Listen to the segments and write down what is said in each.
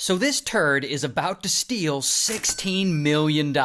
So this turd is about to steal $16 million.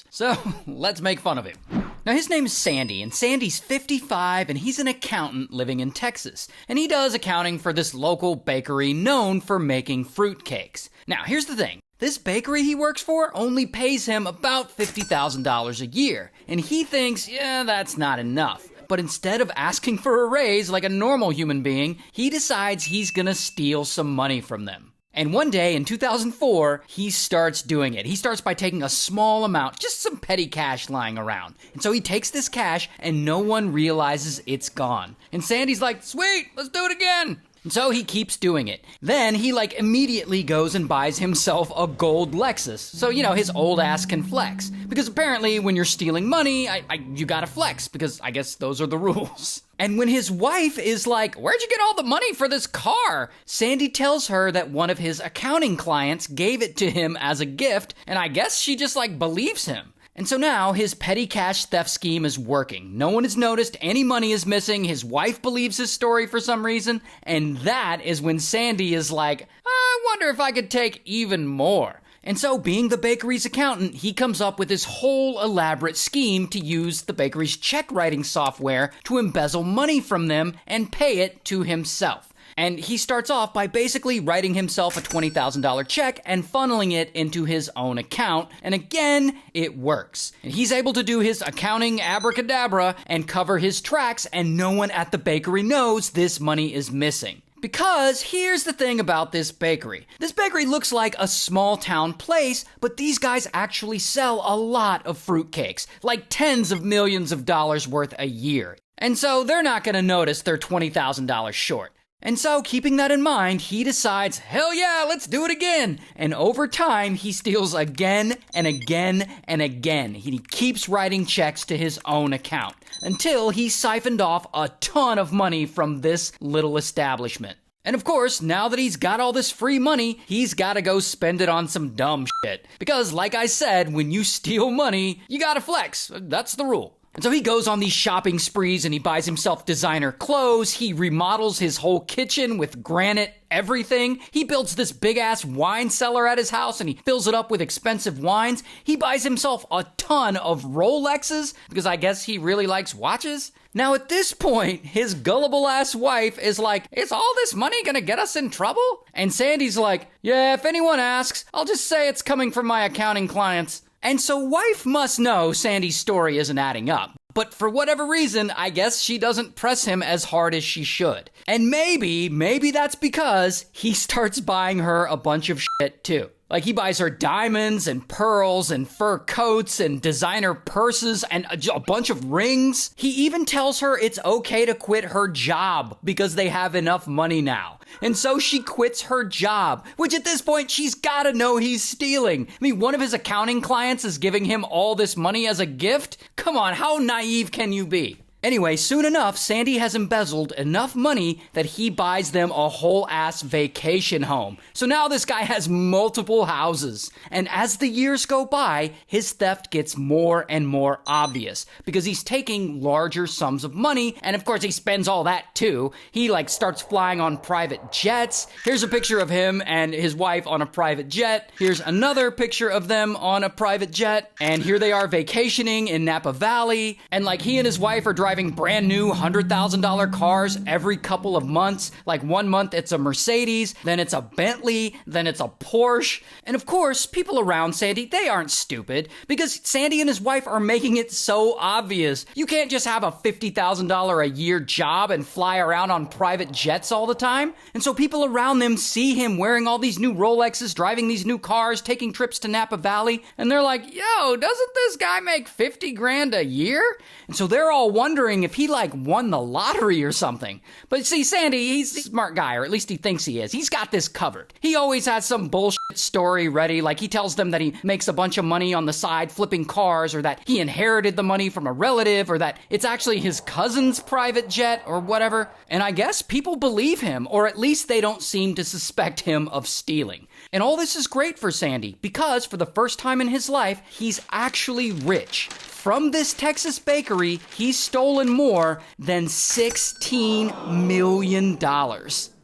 So let's make fun of him. Now his name is Sandy, and Sandy's 55 and he's an accountant living in Texas. And he does accounting for this local bakery known for making fruitcakes. Now here's the thing. This bakery he works for only pays him about $50,000 a year. And he thinks, yeah, that's not enough. But instead of asking for a raise like a normal human being, he decides he's gonna steal some money from them. And one day in 2004, he starts doing it. He starts by taking a small amount, just some petty cash lying around. And so he takes this cash and no one realizes it's gone. And Sandy's like, sweet, let's do it again. And so he keeps doing it. Then he immediately goes and buys himself a gold Lexus. So, his old ass can flex. Because apparently when you're stealing money, you gotta flex, because I guess those are the rules. And when his wife is like, where'd you get all the money for this car? Sandy tells her that one of his accounting clients gave it to him as a gift, and I guess she just believes him. And so now his petty cash theft scheme is working. No one has noticed any money is missing. His wife believes his story for some reason. And that is when Sandy is like, I wonder if I could take even more. And so, being the bakery's accountant, he comes up with this whole elaborate scheme to use the bakery's check writing software to embezzle money from them and pay it to himself. And he starts off by basically writing himself a $20,000 check and funneling it into his own account. And again, it works. And he's able to do his accounting abracadabra and cover his tracks, and no one at the bakery knows this money is missing. Because here's the thing about this bakery. This bakery looks like a small town place, but these guys actually sell a lot of fruitcakes, like tens of millions of dollars worth a year. And so they're not going to notice they're $20,000 short. And so, keeping that in mind, he decides, hell yeah, let's do it again. And over time, he steals again and again and again. He keeps writing checks to his own account until he siphoned off a ton of money from this little establishment. And of course, now that he's got all this free money, he's gotta go spend it on some dumb shit. Because, like I said, when you steal money, you gotta flex. That's the rule. And so he goes on these shopping sprees and he buys himself designer clothes. He remodels his whole kitchen with granite everything. He builds this big ass wine cellar at his house and he fills it up with expensive wines. He buys himself a ton of Rolexes because I guess he really likes watches. Now at this point, his gullible ass wife is like, is all this money gonna get us in trouble? And Sandy's like, yeah, if anyone asks, I'll just say it's coming from my accounting clients. And so wife must know Sandy's story isn't adding up. But for whatever reason, I guess she doesn't press him as hard as she should. And maybe that's because he starts buying her a bunch of shit too. He buys her diamonds and pearls and fur coats and designer purses and a bunch of rings. He even tells her it's okay to quit her job because they have enough money now. And so she quits her job, which at this point she's gotta know he's stealing. One of his accounting clients is giving him all this money as a gift? Come on, how naive can you be? Anyway, soon enough, Sandy has embezzled enough money that he buys them a whole ass vacation home. So now this guy has multiple houses. And as the years go by, his theft gets more and more obvious because he's taking larger sums of money. And of course, he spends all that too. He starts flying on private jets. Here's a picture of him and his wife on a private jet. Here's another picture of them on a private jet. And here they are vacationing in Napa Valley. And he and his wife are driving brand new $100,000 cars every couple of months. 1 month it's a Mercedes, then it's a Bentley, then it's a Porsche. And of course, people around Sandy, they aren't stupid because Sandy and his wife are making it so obvious. You can't just have a $50,000 a year job and fly around on private jets all the time. And so people around them see him wearing all these new Rolexes, driving these new cars, taking trips to Napa Valley, and they're like, yo, doesn't this guy make 50 grand a year? And so they're all wondering if he won the lottery or something. But see, Sandy, he's a smart guy, or at least he thinks he is. He's got this covered. He always has some bullshit story ready. He tells them that he makes a bunch of money on the side flipping cars, or that he inherited the money from a relative, or that it's actually his cousin's private jet or whatever. And I guess people believe him, or at least they don't seem to suspect him of stealing. And all this is great for Sandy because for the first time in his life, he's actually rich. From this Texas bakery, he's stolen more than $16 million.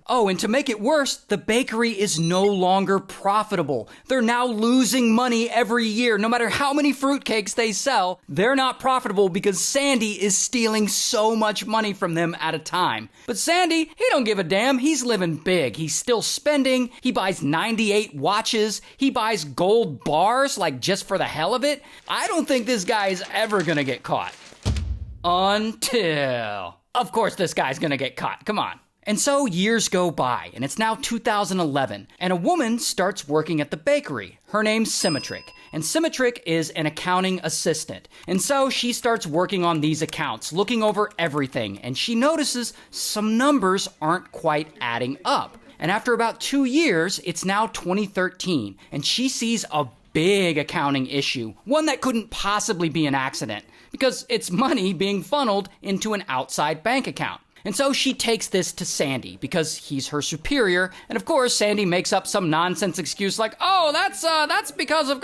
Oh, and to make it worse, the bakery is no longer profitable. They're now losing money every year. No matter how many fruitcakes they sell, they're not profitable because Sandy is stealing so much money from them at a time. But Sandy, he don't give a damn. He's living big. He's still spending. He buys 98 watches. He buys gold bars, like just for the hell of it. I don't think this guy is ever gonna get caught. Until... Of course this guy's gonna get caught. Come on. And so years go by, and it's now 2011, and a woman starts working at the bakery. Her name's Symmetric, and Symmetric is an accounting assistant. And so she starts working on these accounts, looking over everything, and she notices some numbers aren't quite adding up. And after about 2 years, it's now 2013, and she sees a big accounting issue, one that couldn't possibly be an accident, because it's money being funneled into an outside bank account. And so she takes this to Sandy because he's her superior. And of course, Sandy makes up some nonsense excuse like, oh, that's because of...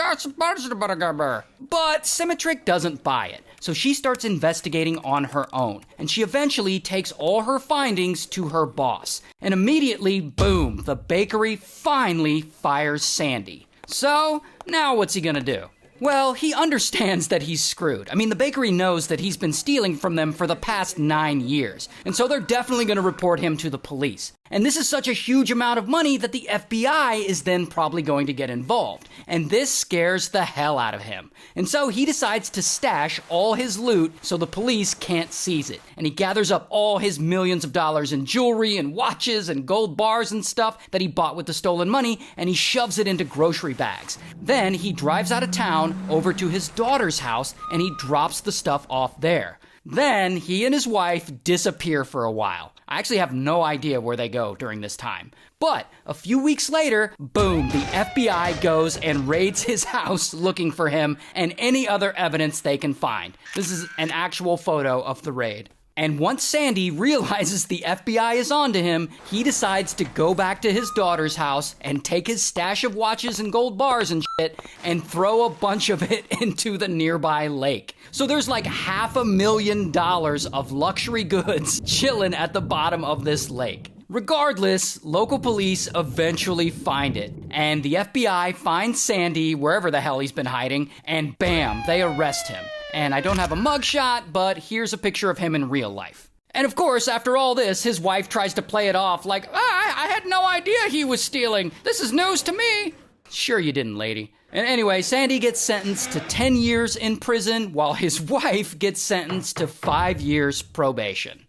But Symmetric doesn't buy it. So she starts investigating on her own. And she eventually takes all her findings to her boss. And immediately, boom, the bakery finally fires Sandy. So now what's he gonna do? Well, he understands that he's screwed. I mean, the bakery knows that he's been stealing from them for the past 9 years, and so they're definitely going to report him to the police. And this is such a huge amount of money that the FBI is then probably going to get involved. And this scares the hell out of him. And so he decides to stash all his loot so the police can't seize it. And he gathers up all his millions of dollars in jewelry and watches and gold bars and stuff that he bought with the stolen money, and he shoves it into grocery bags. Then he drives out of town over to his daughter's house, and he drops the stuff off there. Then he and his wife disappear for a while. I actually have no idea where they go during this time. But a few weeks later, boom, the FBI goes and raids his house looking for him and any other evidence they can find. This is an actual photo of the raid. And once Sandy realizes the FBI is onto him, he decides to go back to his daughter's house and take his stash of watches and gold bars and shit and throw a bunch of it into the nearby lake. So there's like $500,000 of luxury goods chilling at the bottom of this lake. Regardless, local police eventually find it, and the FBI finds Sandy wherever the hell he's been hiding, and bam, they arrest him. And I don't have a mugshot, but here's a picture of him in real life. And of course, after all this, his wife tries to play it off like, I had no idea he was stealing. This is news to me. Sure you didn't, lady. And anyway, Sandy gets sentenced to 10 years in prison, while his wife gets sentenced to 5 years probation.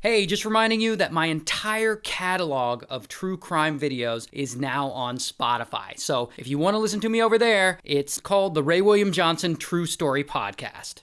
Hey, just reminding you that my entire catalog of true crime videos is now on Spotify. So if you want to listen to me over there, it's called the Ray William Johnson True Story Podcast.